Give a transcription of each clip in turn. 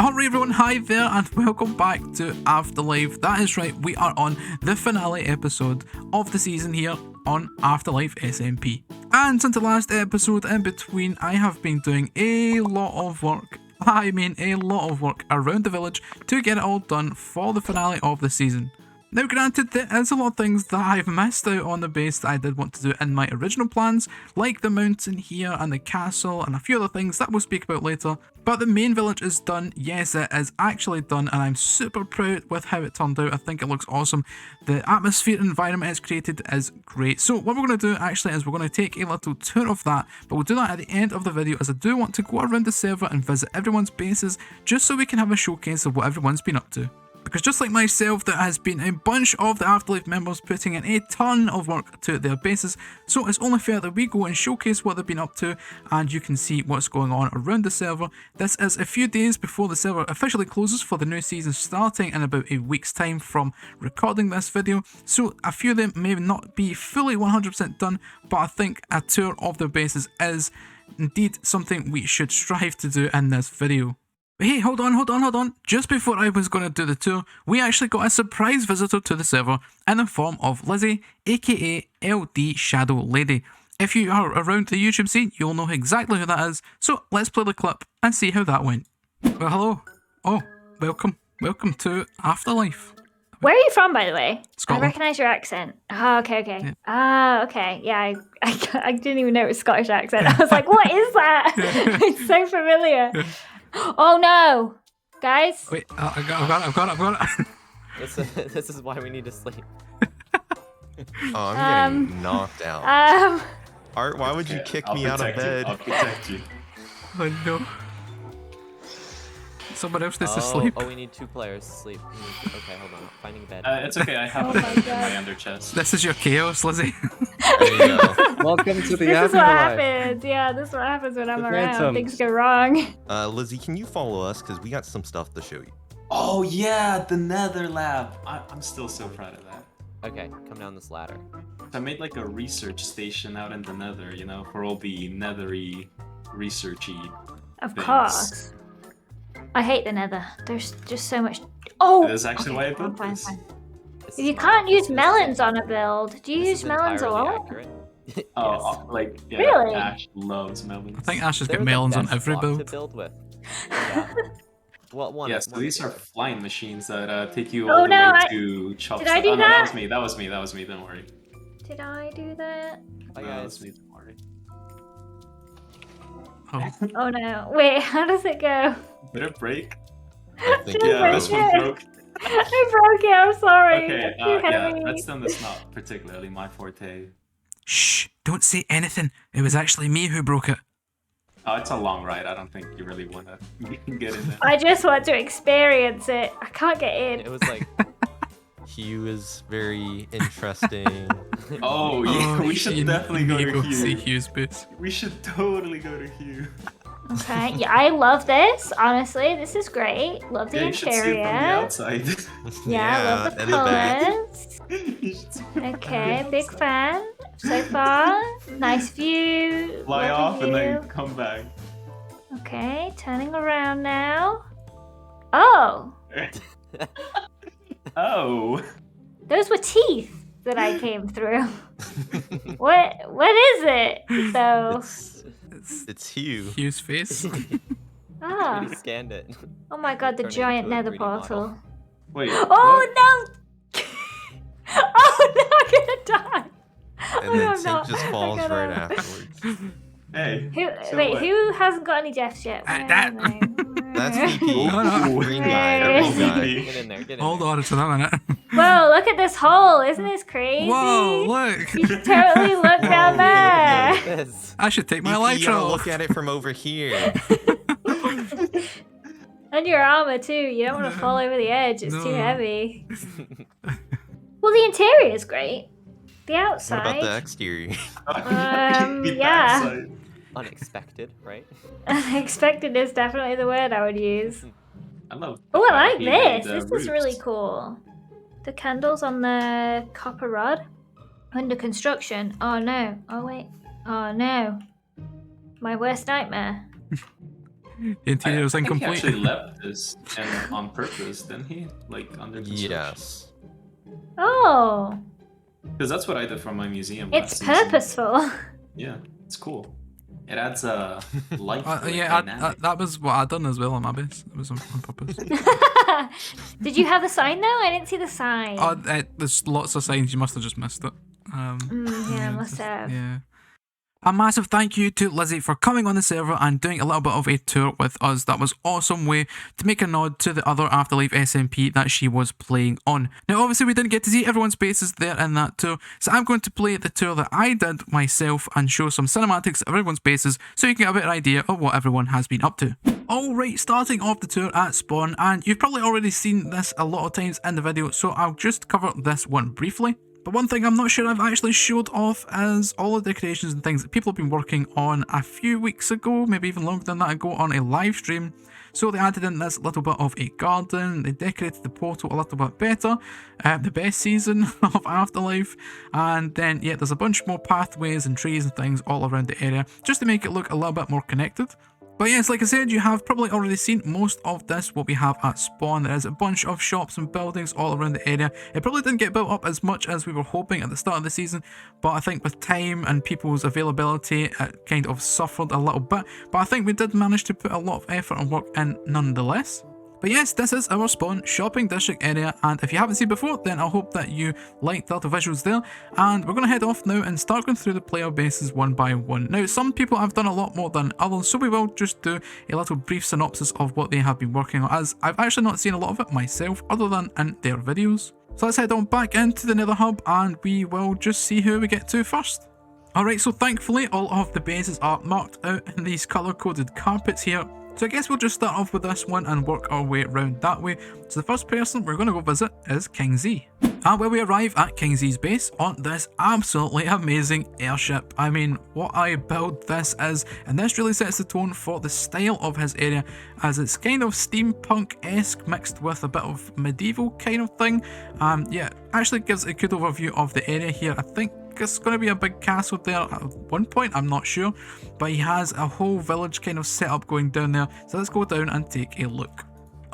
Alright everyone, hi there and welcome back to Afterlife. That is right, we are on the finale episode of the season here on Afterlife SMP. And since the last episode in between, I have been doing a lot of work. I mean a lot of work around the village to get it all done for the finale of the season. Now granted, there is a lot of things that I've missed out on the base that I did want to do in my original plans, like the mountain here and the castle and a few other things that we'll speak about later. But the main village is done, yes it is actually done, and I'm super proud with how it turned out. I think it looks awesome. The atmosphere and environment it's created is great. So what we're going to do actually is we're going to take a little tour of that, but we'll do that at the end of the video as I do want to go around the server and visit everyone's bases just so we can have a showcase of what everyone's been up to. Because just like myself, there has been a bunch of the Afterlife members putting in a ton of work to their bases, so it's only fair that we go and showcase what they've been up to and you can see what's going on around the server. This is a few days before the server officially closes for the new season starting in about a week's time from recording this video, so a few of them may not be fully 100% done, but I think a tour of their bases is indeed something we should strive to do in this video. But hey, hold on. Just before I was going to do the tour, we actually got a surprise visitor to the server in the form of Lizzie, aka LDShadowLady. If you are around the YouTube scene, you'll know exactly who that is, so let's play the clip and see how that went. Well, hello. Oh, welcome to Afterlife. Where are you from, by the way? Scotland. I recognise your accent. Oh, okay. Yeah. Okay. Yeah, I didn't even know it was Scottish accent. I was like, what is that? It's so familiar. Oh no, guys! Wait, I've got it. This is why we need to sleep. Oh, I'm getting knocked out. Art, why would you kick me out of bed? I'll protect you. Oh no. Someone else needs to sleep. Oh, we need 2 players to sleep. Okay, hold on. Finding a bed. It's okay, I have Oh a my bed in God. my under chest. This is your chaos, Lizzie. There you go. Welcome to the This is what Afterlife. happens. Yeah, this is what happens when I'm The around. Phantoms. Things go wrong. Lizzie, can you follow us? Because we got some stuff to show you. Oh yeah, the Nether Lab. I'm still so proud of that. Okay, come down this ladder. I made like a research station out in the Nether, you know, for all the nethery, researchy. Of Things. course. I hate the Nether. There's just so much. Oh. That's actually why I built fine. this. This You is can't my- use this is- melons on a build. Do you this use is melons a entirely lot? accurate. Oh, like yeah, Really? Ash loves melons. I think Ash has They're got the melons on best every block build. to build with. Yeah. Well, one. Yes, one these is are good. flying machines that take you Oh, all the no, way I- to chop did I do no, that? That was me. Don't worry. Did I do that? Bye, No, that was guys. me. Don't worry. Oh. Oh no. Wait, how does it go? Did it break? I think Did I Yeah, break this one it? broke. I broke it. I'm sorry. Okay, It's too yeah, heavy. redstone is not particularly my forte. Shh, don't say anything. It was actually me who broke it. Oh, it's a long ride. I don't think you really want to get in there. I just want to experience it. I can't get in. It was like. Hugh is very interesting. Oh, yeah, we should you definitely go need to see Hugh. Hughes' booth. We should totally go to Hugh. Okay, yeah, I love this. Honestly, this is great. Love the Yeah, you should see it from the interior. outside. Yeah, I love the and the back. colors. You should see it from the Okay, outside. big fan so far. Nice view. Fly lovely off and view. then come back. Okay, turning around now. Oh, Oh. those were teeth that I came through. What is it? So, It's Hugh. Hughes' face. ah, We scanned it. oh my god, the Turn it giant into a nether 3D model. portal. Wait. Oh no! Oh no, I'm gonna die. And Oh, then no, I'm Tink not. just I falls gotta- right afterwards. Hey. Who? So wait, what? who hasn't got any deaths yet? Uh, Where that- are they? That's VP. No, no. Green guy. Hey. Green guy. Get in there. Get in Hold there. on to that minute. Whoa! Look at this hole! Isn't this crazy? Whoa, look. You should totally look down Look there. at this. I should take my VP, light you gotta off. look at it from over here. And your armor too. You don't want to fall over the edge. It's too No. heavy. Well, the interior is great. The What outside. about the exterior? The yeah. backside. Unexpected, right? Unexpected is definitely the word I would use. I love. Oh, I like he made, this. This is really roofs. cool. The candles on the copper rod. Under construction. Oh no. Oh wait. Oh no. My worst nightmare. The interior is I think incomplete. he actually left this on purpose, didn't he? Like under construction. Yes. Oh, Because that's what I did for my museum. it's last season. purposeful. Yeah, it's cool. It adds a life. That was what I done as well on my base. It was on purpose. Did you have the sign though? I didn't see the sign. There's lots of signs. You must have just missed it. Yeah, must have. Yeah. A massive thank you to Lizzie for coming on the server and doing a little bit of a tour with us. That was an awesome way to make a nod to the other Afterlife SMP that she was playing on. Now obviously we didn't get to see everyone's bases there in that tour, so I'm going to play the tour that I did myself and show some cinematics of everyone's bases so you can get a better idea of what everyone has been up to. Alright, starting off the tour at spawn, and you've probably already seen this a lot of times in the video, so I'll just cover this one briefly. But one thing I'm not sure I've actually showed off is all the decorations and things that people have been working on a few weeks ago, maybe even longer than that ago, on a live stream. So they added in this little bit of a garden, they decorated the portal a little bit better, the best season of Afterlife, and then yeah, there's a bunch more pathways and trees and things all around the area, just to make it look a little bit more connected. But yes, like I said, you have probably already seen most of this, what we have at spawn. There is a bunch of shops and buildings all around the area. It probably didn't get built up as much as we were hoping at the start of the season, but I think with time and people's availability, it kind of suffered a little bit. But I think we did manage to put a lot of effort and work in nonetheless. But yes, this is our spawn shopping district area, and if you haven't seen before, then I hope that you liked the visuals there. And we're going to head off now and start going through the player bases one by one. Now, some people have done a lot more than others, so we will just do a little brief synopsis of what they have been working on, as I've actually not seen a lot of it myself, other than in their videos. So let's head on back into the Nether Hub, and we will just see who we get to first. Alright, so thankfully all of the bases are marked out in these colour-coded carpets here. So I guess we'll just start off with this one and work our way around that way. So the first person we're going to go visit is KingZ. And when we arrive at KingZ's base on this absolutely amazing airship. I mean, what a build this is, and this really sets the tone for the style of his area, as it's kind of steampunk-esque mixed with a bit of medieval kind of thing. Yeah, actually gives a good overview of the area here. I think it's going to be a big castle there at one point, I'm not sure, but he has a whole village kind of set up going down there, so let's go down and take a look.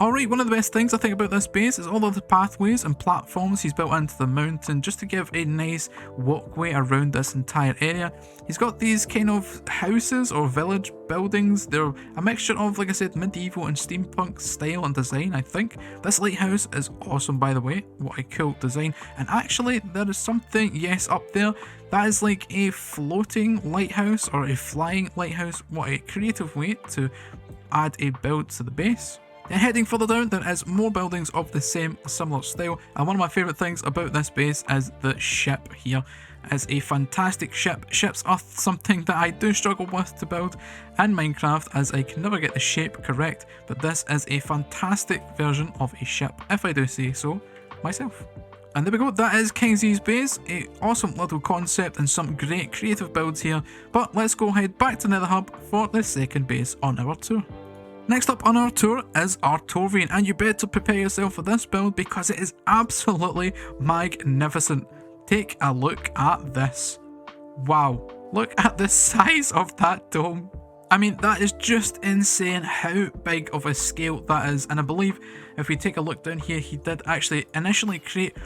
Alright, one of the best things I think about this base is all of the pathways and platforms he's built into the mountain just to give a nice walkway around this entire area. He's got these kind of houses or village buildings. They're a mixture of, like I said, medieval and steampunk style and design, I think. This lighthouse is awesome, by the way. What a cool design. And actually, there is something, yes, up there. That is like a floating lighthouse or a flying lighthouse. What a creative way to add a build to the base. Then heading further down, there is more buildings of the same similar style, and one of my favourite things about this base is the ship here. It's a fantastic ship. Ships are something that I do struggle with to build in Minecraft, as I can never get the shape correct, but this is a fantastic version of a ship, if I do say so myself. And there we go, that is KingZ's base, a awesome little concept and some great creative builds here, but let's go head back to Nether Hub for the second base on our tour. Next up on our tour is Artorian, and you better prepare yourself for this build because it is absolutely magnificent. Take a look at this. Wow, look at the size of that dome. I mean, that is just insane how big of a scale that is, and I believe if we take a look down here, he did actually initially create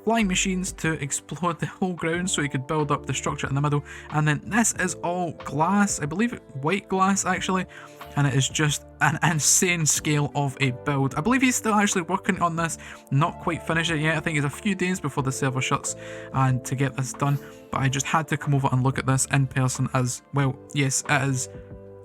flying machines to explode the whole ground so he could build up the structure in the middle, and then this is all glass, I believe white glass actually, and it is just an insane scale of a build. I believe he's still actually working on this, not quite finished it yet. I think it's a few days before the server shuts and to get this done, but I just had to come over and look at this in person, as well, yes, it is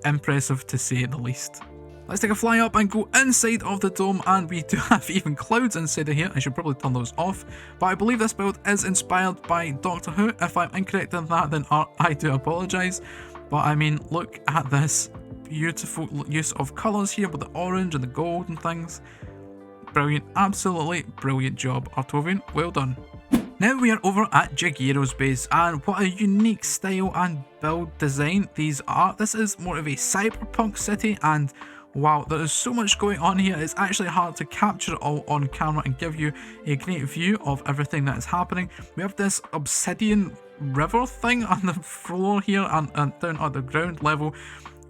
impressive to say the least. Let's take a fly up and go inside of the dome, and we do have even clouds inside of here. I should probably turn those off, but I believe this build is inspired by Doctor Who. If I'm incorrect in that, then I do apologise, but I mean, look at this beautiful use of colours here with the orange and the gold and things. Brilliant, absolutely brilliant job, Artorian, well done. Now we are over at Gigano's base, and what a unique style and build design these are. This is more of a cyberpunk city, and wow, there is so much going on here. It's actually hard to capture it all on camera and give you a great view of everything that is happening. We have this obsidian river thing on the floor here and down at the ground level.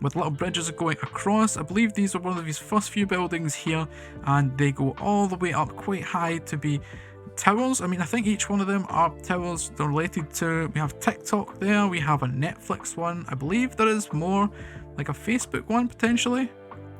with little bridges going across. I believe these are one of his first few buildings here, and they go all the way up quite high to be towers. I mean, I think each one of them are towers they're related to. We have TikTok there, we have a Netflix one. I believe there is more, like a Facebook one potentially.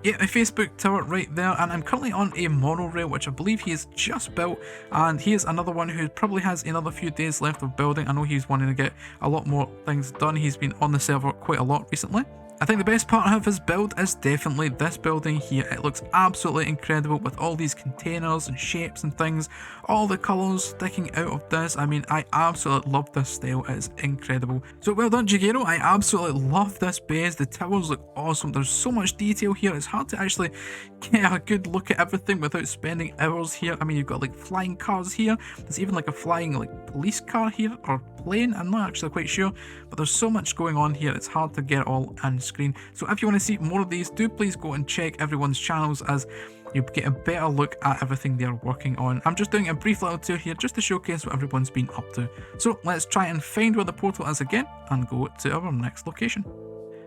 Yeah, a Facebook tower right there, and I'm currently on a monorail which I believe he has just built, and he is another one who probably has another few days left of building. I know he's wanting to get a lot more things done. He's been on the server quite a lot recently. I think the best part of his build is definitely this building here. It looks absolutely incredible with all these containers and shapes and things, all the colours sticking out of this. I mean, I absolutely love this style. It is incredible. So well done, Gigano. I absolutely love this base. The towers look awesome. There's so much detail here. It's hard to actually get a good look at everything without spending hours here. I mean, you've got like flying cars here. There's even like a flying like police car here, or plane. I'm not actually quite sure, but there's so much going on here. It's hard to get it all on screen. So if you want to see more of these, do please go and check everyone's channels, as you get a better look at everything they're working on. I'm just doing a brief little tour here just to showcase what everyone's been up to. So let's try and find where the portal is again and go to our next location.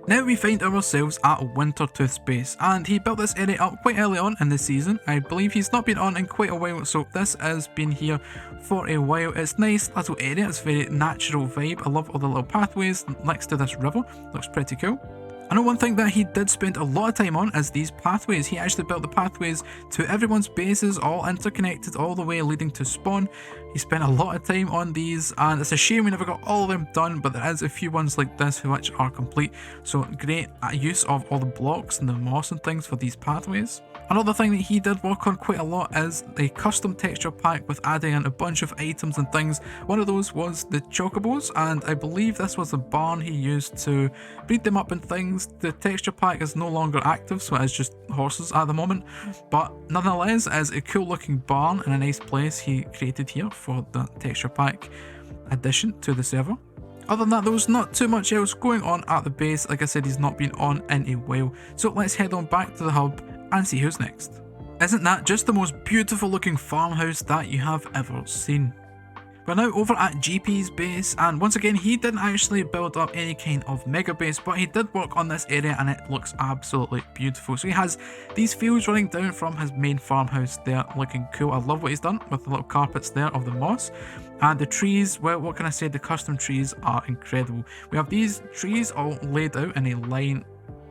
Now we find ourselves at Winter Toothpaste, and he built this area up quite early on in the season. I believe he's not been on in quite a while, so this has been here for a while. It's nice little area, it's very natural vibe. I love all the little pathways next to this river, looks pretty cool. I know one thing that he did spend a lot of time on is these pathways. He actually built the pathways to everyone's bases, all interconnected all the way leading to spawn. He spent a lot of time on these, and it's a shame we never got all of them done, but there is a few ones like this which are complete. So great use of all the blocks and the moss and things for these pathways. Another thing that he did work on quite a lot is a custom texture pack with adding in a bunch of items and things. One of those was the chocobos, and I believe this was the barn he used to breed them up and things. The texture pack is no longer active, so it is just horses at the moment, but nonetheless it is a cool looking barn and a nice place he created here for the texture pack addition to the server. Other than that, there was not too much else going on at the base. Like I said, he's not been on in a while, so let's head on back to the hub and see who's next. Isn't that just the most beautiful looking farmhouse that you have ever seen? We're now over at GP's base, and once again he didn't actually build up any kind of mega base, but he did work on this area and it looks absolutely beautiful. So he has these fields running down from his main farmhouse there, looking cool. I love what he's done with the little carpets there of the moss. And the trees, well, what can I say, the custom trees are incredible. We have these trees all laid out in a line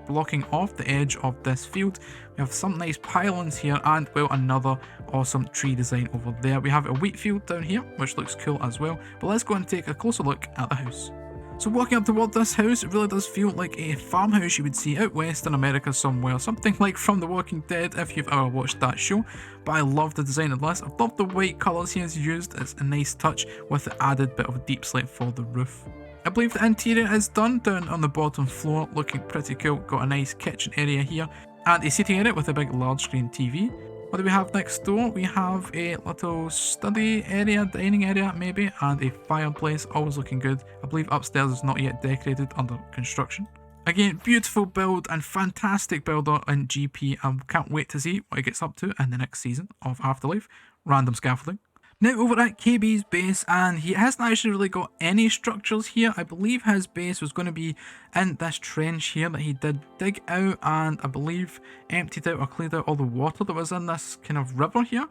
blocking off the edge of this field. We have some nice pylons here, and well, another awesome tree design over there. We have a wheat field down here which looks cool as well, but let's go and take a closer look at the house. So walking up toward this house, it really does feel like a farmhouse you would see out west in America somewhere, something like from The Walking Dead if you've ever watched that show. But I love the design of this. I love the white colours he has used. It's a nice touch with the added bit of deep slate for the roof. I believe the interior is done down on the bottom floor, looking pretty cool. Got a nice kitchen area here and a seating area with a big large screen TV. What do we have next door? We have a little study area, dining area maybe, and a fireplace, always looking good. I believe upstairs is not yet decorated, under construction. Again, beautiful build and fantastic builder in GP. I can't wait to see what he gets up to in the next season of Afterlife. Random scaffolding. Now over at KB's base, and he hasn't actually really got any structures here. I believe his base was going to be in this trench here that he did dig out, and I believe emptied out or cleared out all the water that was in this kind of river here.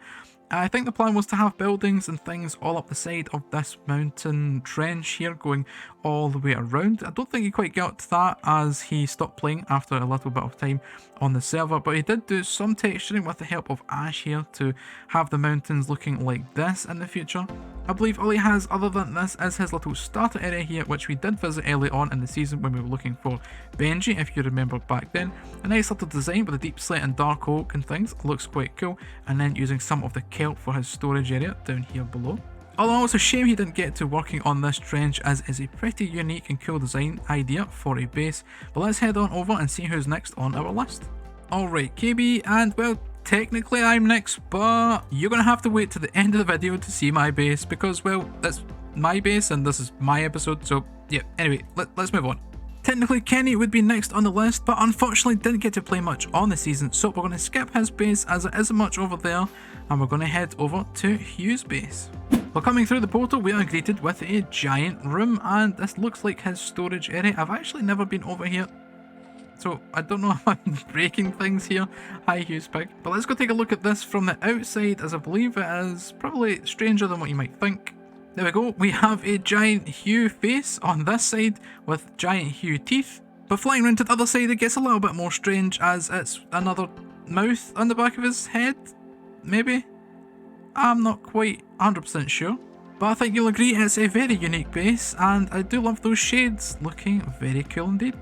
I think the plan was to have buildings and things all up the side of this mountain trench here going all the way around. I don't think he quite got to that as he stopped playing after a little bit of time on the server, but he did do some texturing with the help of Ash here to have the mountains looking like this in the future. I believe all he has other than this is his little starter area here, which we did visit early on in the season when we were looking for Benji, if you remember back then. A nice little design with the deep slate and dark oak and things, looks quite cool, and then using some of the kelp for his storage area down here below. Although it's a shame he didn't get to working on this trench, as it's a pretty unique and cool design idea for a base. But let's head on over and see who's next on our list. Alright, KB, and well, technically I'm next, but you're going to have to wait to the end of the video to see my base, because, well, that's my base and this is my episode, so yeah, anyway, let's move on. Technically Kenny would be next on the list, but unfortunately didn't get to play much on the season, so we're going to skip his base as it isn't much over there, and we're going to head over to Hughes' base. While coming through the portal, we are greeted with a giant room, and this looks like his storage area. I've actually never been over here so I don't know if I'm breaking things here. Hi, Hughes Pig. But let's go take a look at this from the outside, as I believe it is probably stranger than what you might think. There we go, we have a giant Hugh face on this side with giant Hugh teeth. But flying around to the other side, it gets a little bit more strange as it's another mouth on the back of his head, maybe? I'm not quite 100% sure. But I think you'll agree it's a very unique base, and I do love those shades, looking very cool indeed.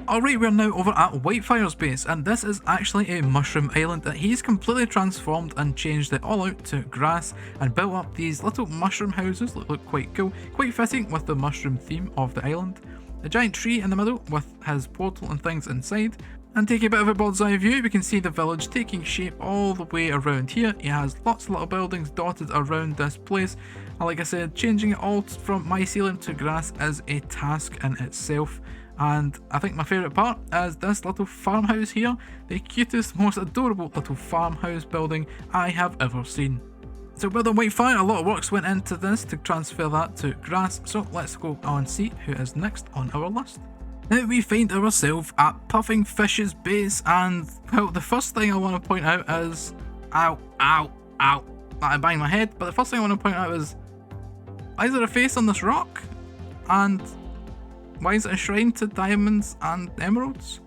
Alright, we're now over at Whitefire's base, and this is actually a mushroom island that he's completely transformed and changed it all out to grass and built up these little mushroom houses that look quite cool, quite fitting with the mushroom theme of the island. A giant tree in the middle with his portal and things inside. And take a bit of a bird's eye view, we can see the village taking shape all the way around here. He has lots of little buildings dotted around this place. And like I said, changing it all from mycelium to grass is a task in itself. And I think my favourite part is this little farmhouse here. The cutest, most adorable little farmhouse building I have ever seen. So with the Whitefire, a lot of works went into this to transfer that to grass. So let's go on and see who is next on our list. Now we find ourselves at Puffing Fish's base, and well, the first thing I want to point out is, ow, ow, ow, I banged my head, but the first thing I want to point out is, why is there a face on this rock? And why is it a shrine to diamonds and emeralds?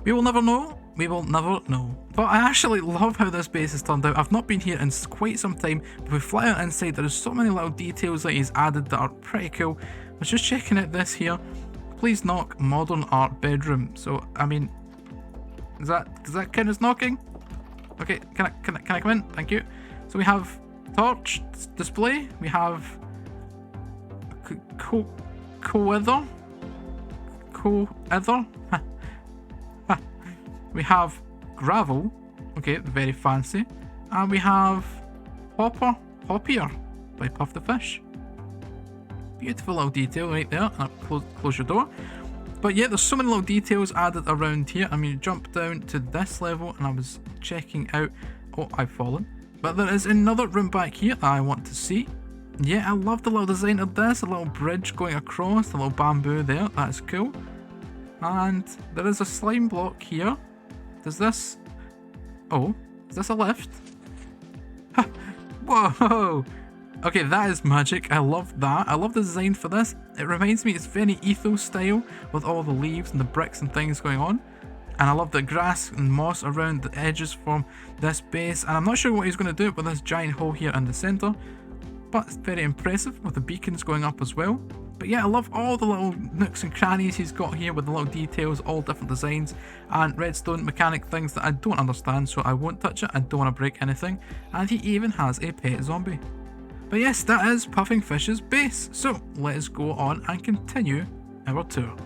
We will never know. We will never know. But I actually love how this base has turned out. I've not been here in quite some time, but if we fly out inside, there is so many little details that he's added that are pretty cool. I was just checking out this here. Please knock, modern art bedroom. So I mean, does that count as knocking? Okay, can I come in? Thank you. So we have torch display. We have co-ether. We have gravel. Okay, very fancy. And we have hoppier by Puff the Fish. Beautiful little detail right there. And close your door. But yeah, there's so many little details added around here. I mean, jump down to this level and I was checking out. Oh, I've fallen. But there is another room back here that I want to see. Yeah, I love the little design of this. A little bridge going across, the little bamboo there. That's cool. And there is a slime block here. Does this... Oh, is this a lift? Whoa! Okay, that is magic. I love that. I love the design for this. It reminds me, it's very ethos style with all the leaves and the bricks and things going on. And I love the grass and moss around the edges from this base. And I'm not sure what he's going to do with this giant hole here in the centre. But it's very impressive with the beacons going up as well. But yeah, I love all the little nooks and crannies he's got here with the little details, all different designs, and redstone mechanic things that I don't understand, so I won't touch it. I don't want to break anything. And he even has a pet zombie. But yes, that is Puffing Fish's base. So let's go on and continue our tour.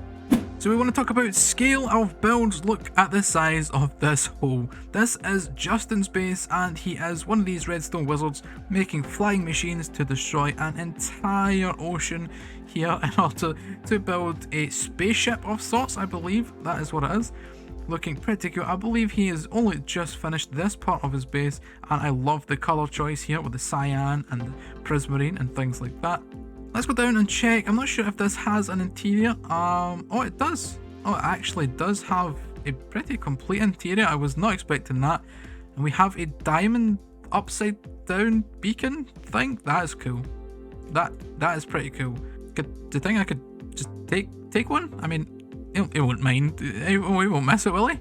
So we want to talk about scale of builds. Look at the size of this hole. This is Justin's base, and he is one of these redstone wizards making flying machines to destroy an entire ocean here in order to build a spaceship of sorts. I believe that is what it is. Looking pretty cool. I believe he has only just finished this part of his base, and I love the colour choice here with the cyan and the prismarine and things like that. Let's go down and check. I'm not sure if this has an interior. Oh, it does. Oh, it actually does have a pretty complete interior. I was not expecting that. And we have a diamond upside down beacon thing. That is cool. That is pretty cool. Do you think I could just take one? I mean, he won't mind. He won't mess it, will he?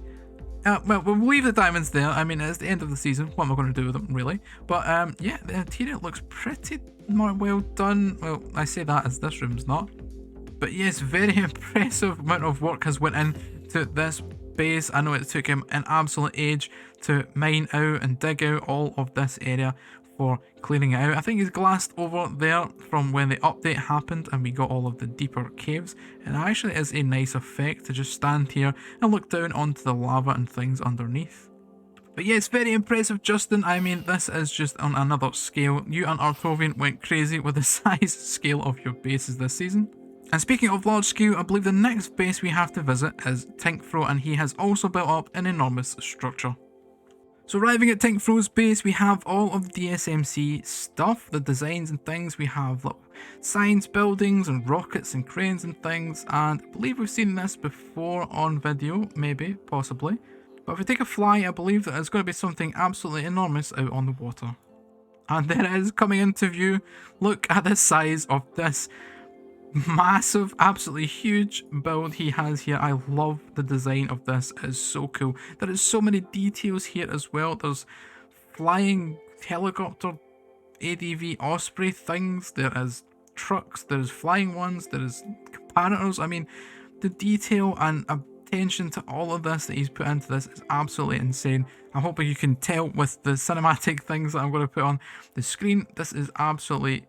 Well, we'll leave the diamonds there. I mean, it's the end of the season. What am I going to do with them, really? But yeah, the interior looks pretty more well done. Well, I say that as this room's not. But yes, very impressive amount of work has went into this base. I know it took him an absolute age to mine out and dig out all of this area for clearing it out. I think he's glassed over there from when the update happened and we got all of the deeper caves, and it actually is a nice effect to just stand here and look down onto the lava and things underneath. But yeah, it's very impressive, Justin. I mean, this is just on another scale. You and Artovian went crazy with the size scale of your bases this season. And speaking of large scale, I believe the next base we have to visit is Tinkfro, and he has also built up an enormous structure. So arriving at Tinkfro's base, we have all of the SMC stuff, the designs and things. We have little science buildings and rockets and cranes and things, and I believe we've seen this before on video, maybe, possibly. But if we take a fly, I believe that it's going to be something absolutely enormous out on the water. And there it is coming into view. Look at the size of this massive, absolutely huge build he has here. I love the design of this. It is so cool. There is so many details here as well. There's flying helicopter ADV Osprey things. There is trucks. There's flying ones. There is comparators. I mean, the detail and attention to all of this that he's put into this is absolutely insane. I'm hoping you can tell with the cinematic things that I'm going to put on the screen. This is absolutely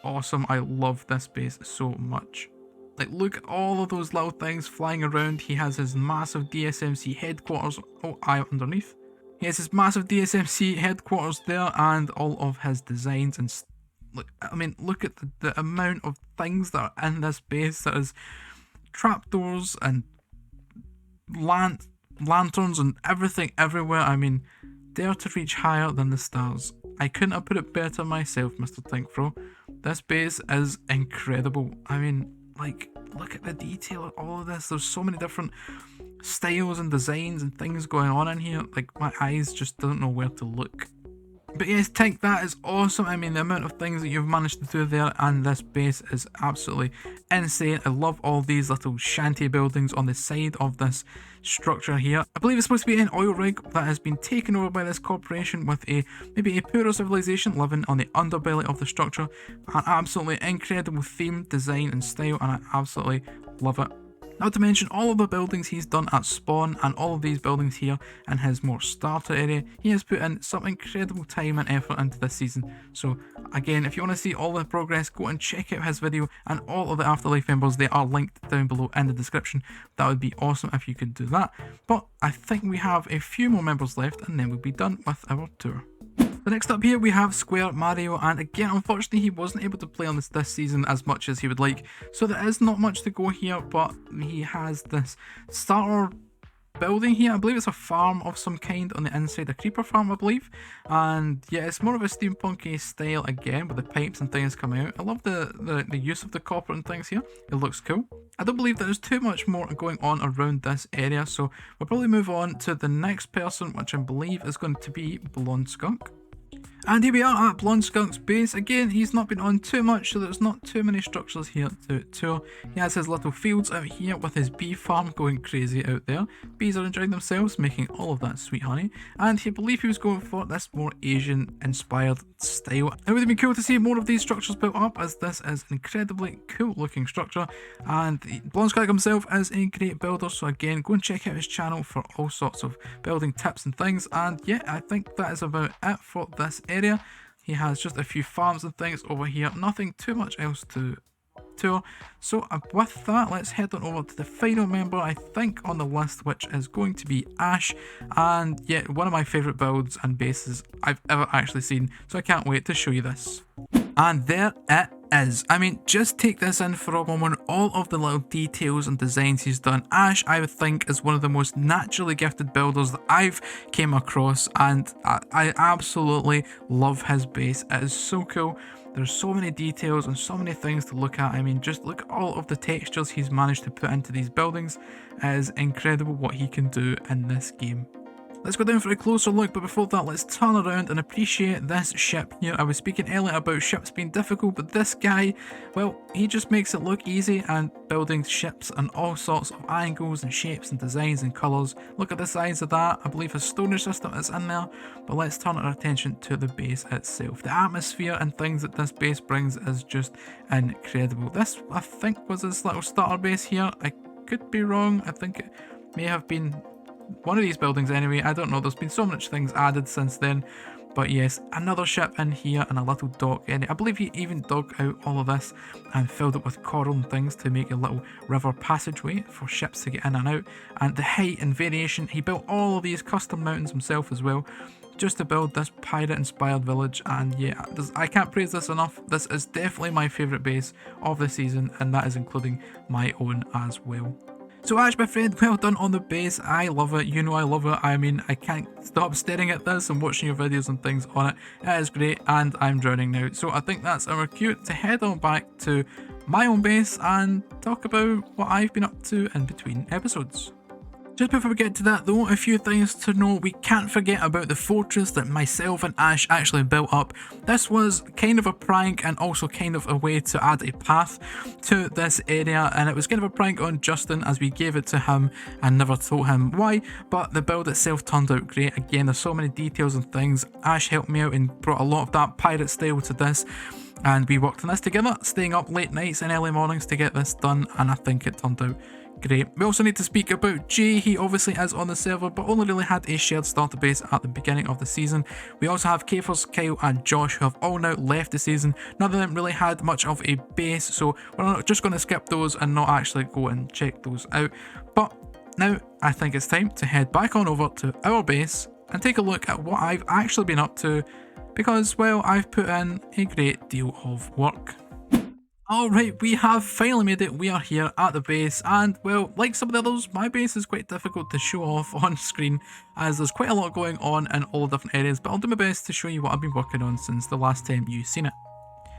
awesome. I love this base so much. Like, look at all of those little things flying around. He has his massive DSMC headquarters. Oh, underneath. He has his massive DSMC headquarters there, and all of his designs and look. I mean, look at the amount of things that are in this base. There is trapdoors and lanterns and everything everywhere. I mean, dare to reach higher than the stars. I couldn't have put it better myself, Mr. Tinkfro. This base is incredible. I mean, like, look at the detail of all of this. There's so many different styles and designs and things going on in here. Like, my eyes just don't know where to look. But yes, Tink, that is awesome. I mean, the amount of things that you've managed to do there and this base is absolutely insane. I love all these little shanty buildings on the side of this structure here. I believe it's supposed to be an oil rig that has been taken over by this corporation with maybe a poorer civilization living on the underbelly of the structure. An absolutely incredible theme, design and style, and I absolutely love it. Not to mention all of the buildings he's done at spawn and all of these buildings here in his more starter area. He has put in some incredible time and effort into this season. So again, if you want to see all the progress, go and check out his video and all of the Afterlife members. They are linked down below in the description. That would be awesome if you could do that. But I think we have a few more members left and then we'll be done with our tour. So next up here we have Square Mario, and again, unfortunately he wasn't able to play on this season as much as he would like, so there is not much to go here, but he has this starter building here. I believe it's a farm of some kind on the inside, a creeper farm I believe, and yeah, it's more of a steampunky style again with the pipes and things coming out. I love the use of the copper and things here. It looks cool. I don't believe there's too much more going on around this area, so we'll probably move on to the next person, which I believe is going to be Blonde Skunk. And here we are at Blonde Skunk's base. Again, he's not been on too much, so there's not too many structures here to tour. He has his little fields out here with his bee farm going crazy out there. Bees are enjoying themselves, making all of that sweet honey. And he believed he was going for this more Asian-inspired style. It would have been cool to see more of these structures built up, as this is an incredibly cool-looking structure. And Blonde Skunk himself is a great builder, so again, go and check out his channel for all sorts of building tips and things. And yeah, I think that is about it for this area. He has just a few farms and things over here, nothing too much else to tour. So with that, let's head on over to the final member I think on the list, which is going to be Ash. And yeah, one of my favourite builds and bases I've ever actually seen, so I can't wait to show you this. And there it is. I mean, just take this in for a moment. All of the little details and designs he's done. Ash, I would think, is one of the most naturally gifted builders that I've came across, and I absolutely love his base. It is so cool. There's so many details and so many things to look at. I mean, just look at all of the textures he's managed to put into these buildings. It is incredible what he can do in this game. Let's go down for a closer look, but before that, let's turn around and appreciate this ship here. I was speaking earlier about ships being difficult, but this guy, well, he just makes it look easy, and building ships and all sorts of angles and shapes and designs and colours. Look at the size of that. I believe his storage system is in there, but let's turn our attention to the base itself. The atmosphere and things that this base brings is just incredible. This, I think, was his little starter base here. I could be wrong. I think it may have been one of these buildings anyway. I don't know, there's been so much things added since then. But yes, another ship in here and a little dock area. I believe he even dug out all of this and filled it with coral and things to make a little river passageway for ships to get in and out. And the height and variation, he built all of these custom mountains himself as well, just to build this pirate-inspired village. And yeah, I can't praise this enough. This is definitely my favourite base of the season, and that is including my own as well. So Ash, my friend, well done on the base. I love it. You know I love it. I mean, I can't stop staring at this and watching your videos and things on it. It is great, and I'm drowning now. So I think that's our cue to head on back to my own base and talk about what I've been up to in between episodes. Just before we get to that though, a few things to know. We can't forget about the fortress that myself and Ash actually built up. This was kind of a prank and also kind of a way to add a path to this area, and it was kind of a prank on Justin as we gave it to him and never told him why, but the build itself turned out great. Again, there's so many details and things. Ash helped me out and brought a lot of that pirate style to this, and we worked on this together, staying up late nights and early mornings to get this done, and I think it turned out great. We also need to speak about Jay. He obviously is on the server, but only really had a shared starter base at the beginning of the season. We also have Kafers, Kyle and Josh, who have all now left the season. None of them really had much of a base, so we're not just going to skip those and not actually go and check those out. But now I think it's time to head back on over to our base and take a look at what I've actually been up to, because, well, I've put in a great deal of work. Alright, we have finally made it. We are here at the base, and well, like some of the others, my base is quite difficult to show off on screen as there's quite a lot going on in all different areas, but I'll do my best to show you what I've been working on since the last time you've seen it.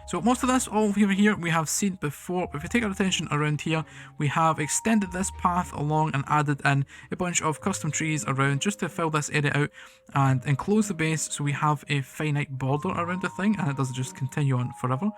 So most of this all over here we have seen before, but if you take our attention around here, we have extended this path along and added in a bunch of custom trees around just to fill this area out and enclose the base so we have a finite border around the thing and it doesn't just continue on forever.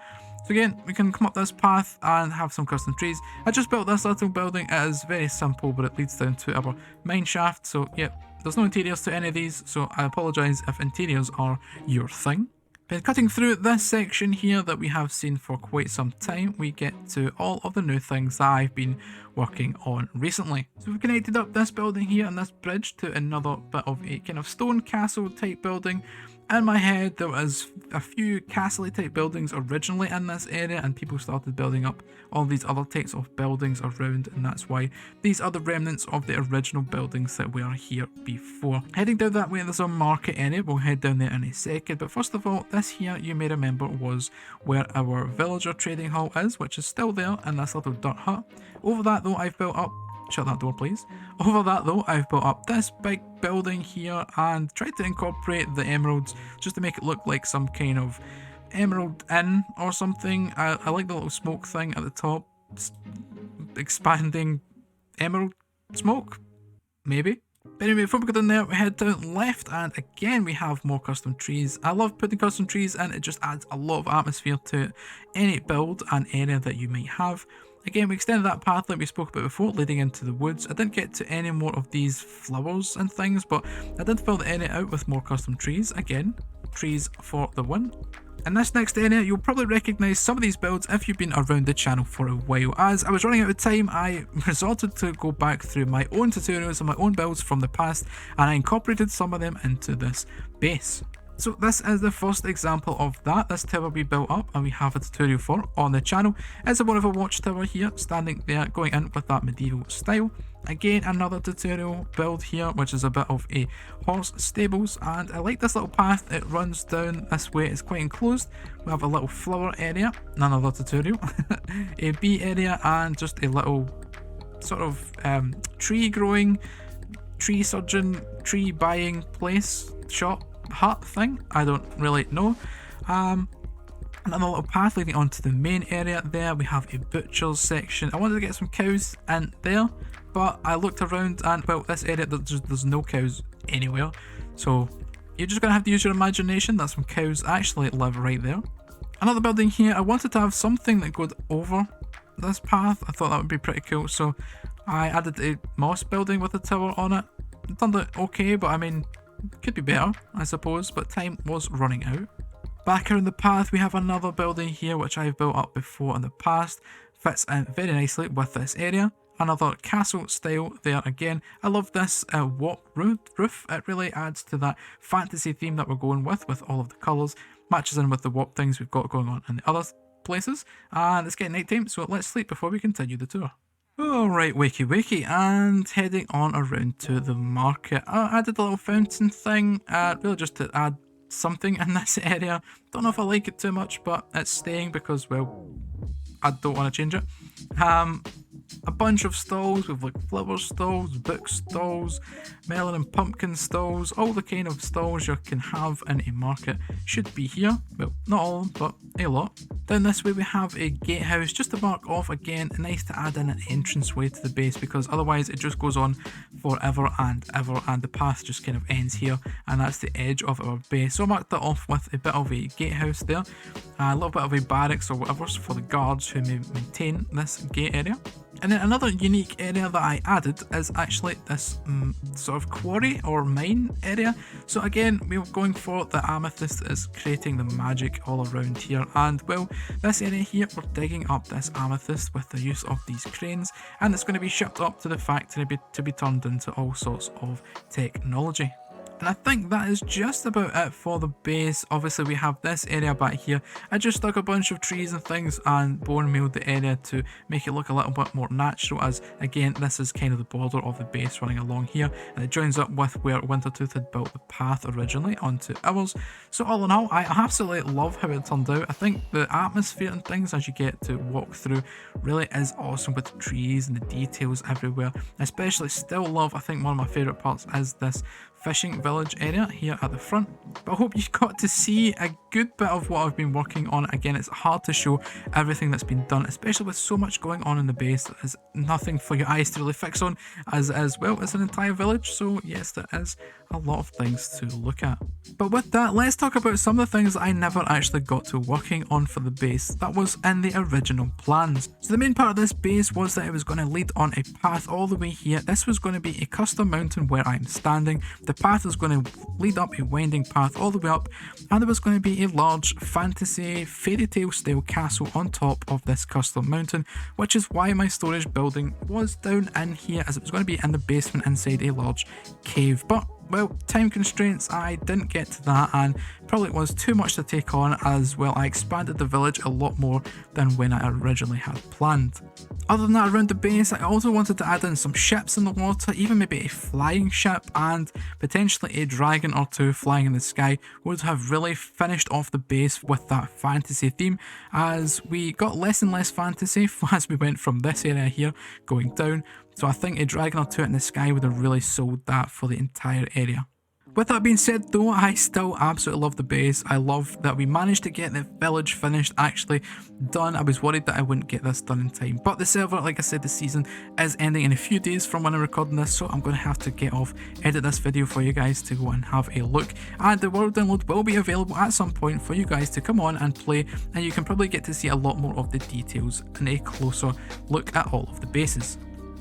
So again, we can come up this path and have some custom trees. I just built this little building. It is very simple, but it leads down to our mine shaft. So yeah, there's no interiors to any of these, so I apologise if interiors are your thing. Then cutting through this section here that we have seen for quite some time, we get to all of the new things that I've been working on recently. So we've connected up this building here and this bridge to another bit of a kind of stone castle type building. In my head, there was a few castle type buildings originally in this area, and people started building up all these other types of buildings around, and that's why these are the remnants of the original buildings that were here before. Heading down that way, there's a market area. We'll head down there in a second, but first of all, this here, you may remember, was where our villager trading hall is, which is still there in this little dirt hut. Over that though, I've built up, shut that door please. Over that though, I've built up this big building here and tried to incorporate the emeralds just to make it look like some kind of emerald inn or something. I like the little smoke thing at the top, expanding emerald smoke, maybe. But anyway, before we go down there, we head down left, and again we have more custom trees. I love putting custom trees in, it just adds a lot of atmosphere to any build and area that you might have. Again, we extended that path like we spoke about before, leading into the woods. I didn't get to any more of these flowers and things, but I did fill the area out with more custom trees. Again, trees for the win. In this next area, you'll probably recognise some of these builds if you've been around the channel for a while. As I was running out of time, I resorted to go back through my own tutorials and my own builds from the past, and I incorporated some of them into this base. So this is the first example of that. This tower we built up and we have a tutorial for on the channel. It's a one of a watchtower here, standing there, going in with that medieval style. Again, another tutorial build here, which is a bit of a horse stables, and I like this little path. It runs down this way. It's quite enclosed. We have a little flower area, another tutorial, a bee area, and just a little sort of tree growing, tree surgeon, tree buying place, shop, hut thing. I don't really know. Another little path leading onto the main area there. We have a butcher's section. I wanted to get some cows in there, but I looked around and, well, this area, there's no cows anywhere. So you're just going to have to use your imagination that some cows actually live right there. Another building here. I wanted to have something that goes over this path. I thought that would be pretty cool. So I added a moss building with a tower on it. It turned out okay, but I mean, could be better, I suppose, but time was running out. Back around the path, we have another building here, which I've built up before in the past. Fits in very nicely with this area. Another castle style there again. I love this warp roof. It really adds to that fantasy theme that we're going with all of the colours. Matches in with the warp things we've got going on in the other places. And it's getting night time, so let's sleep before we continue the tour. Alright, wakey, and heading on around to the market. I added a little fountain thing, really just to add something in this area. Don't know if I like it too much, but it's staying because, well, I don't want to change it. a bunch of stalls with like flower stalls, book stalls, melon and pumpkin stalls, all the kind of stalls you can have in a market should be here. Well, not all of them, but a lot. Down this way we have a gatehouse just to mark off again. Nice to add in an entranceway to the base because otherwise it just goes on forever and ever and the path just kind of ends here, and that's the edge of our base. So I marked that off with a bit of a gatehouse there, a little bit of a barracks or whatever for the guards who may maintain this gate area. And then another unique area that I added is actually this sort of quarry or mine area. So again, we're going for the amethyst is creating the magic all around here. And well, this area here, we're digging up this amethyst with the use of these cranes. And it's going to be shipped up to the factory to be turned into all sorts of technology. And I think that is just about it for the base. Obviously we have this area back here. I just stuck a bunch of trees and things and bone mealed the area to make it look a little bit more natural, as again this is kind of the border of the base running along here, and it joins up with where Wintertooth had built the path originally onto ours. So all in all, I absolutely love how it turned out. I think the atmosphere and things as you get to walk through really is awesome with the trees and the details everywhere. Especially still love, I think one of my favourite parts is this fishing village area here at the front. But I hope you got to see a good bit of what I've been working on. Again, it's hard to show everything that's been done, especially with so much going on in the base. There's nothing for your eyes to really fix on, as well as an entire village. So yes, there is a lot of things to look at. But with that, let's talk about some of the things that I never actually got to working on for the base that was in the original plans. So the main part of this base was that it was going to lead on a path all the way here. This was going to be a custom mountain where I'm standing. The path is going to lead up a winding path all the way up, and there was going to be a large fantasy fairy tale style castle on top of this custom mountain, which is why my storage building was down in here, as it was going to be in the basement inside a large cave. But well, time constraints, I didn't get to that, and probably was too much to take on, as well I expanded the village a lot more than when I originally had planned. Other than that, around the base, I also wanted to add in some ships in the water, even maybe a flying ship and potentially a dragon or two flying in the sky would have really finished off the base with that fantasy theme, as we got less and less fantasy as we went from this area here going down. So I think a dragon or two in the sky would have really sold that for the entire area. With that being said though, I still absolutely love the base. I love that we managed to get the village finished, actually done. I was worried that I wouldn't get this done in time. But the server, like I said, the season is ending in a few days from when I'm recording this, so I'm going to have to get off, edit this video for you guys to go and have a look. And the world download will be available at some point for you guys to come on and play, and you can probably get to see a lot more of the details and a closer look at all of the bases.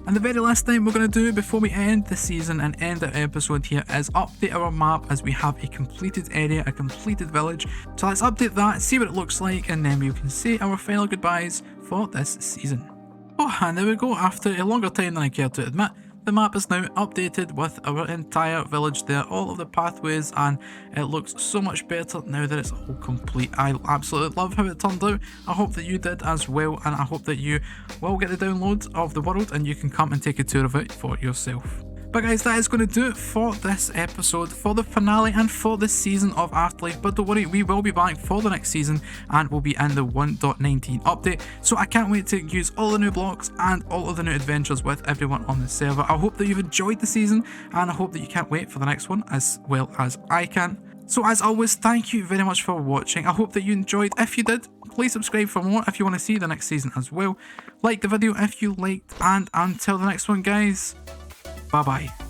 And the very last thing we're going to do before we end the season and end the episode here is update our map, as we have a completed area, a completed village. So let's update that, see what it looks like, and then we can say our final goodbyes for this season. Oh, and there we go. After a longer time than I care to admit, the map is now updated with our entire village there, all of the pathways, and it looks so much better now that it's all complete. I absolutely love how it turned out. I hope that you did as well, and I hope that you will get the download of the world and you can come and take a tour of it for yourself. But guys, that is going to do it for this episode, for the finale and for this season of Afterlife. But don't worry, we will be back for the next season and we'll be in the 1.19 update. So I can't wait to use all the new blocks and all of the new adventures with everyone on the server. I hope that you've enjoyed the season, and I hope that you can't wait for the next one as well as I can. So as always, thank you very much for watching. I hope that you enjoyed. If you did, please subscribe for more if you want to see the next season as well. Like the video if you liked, and until the next one guys, bye bye.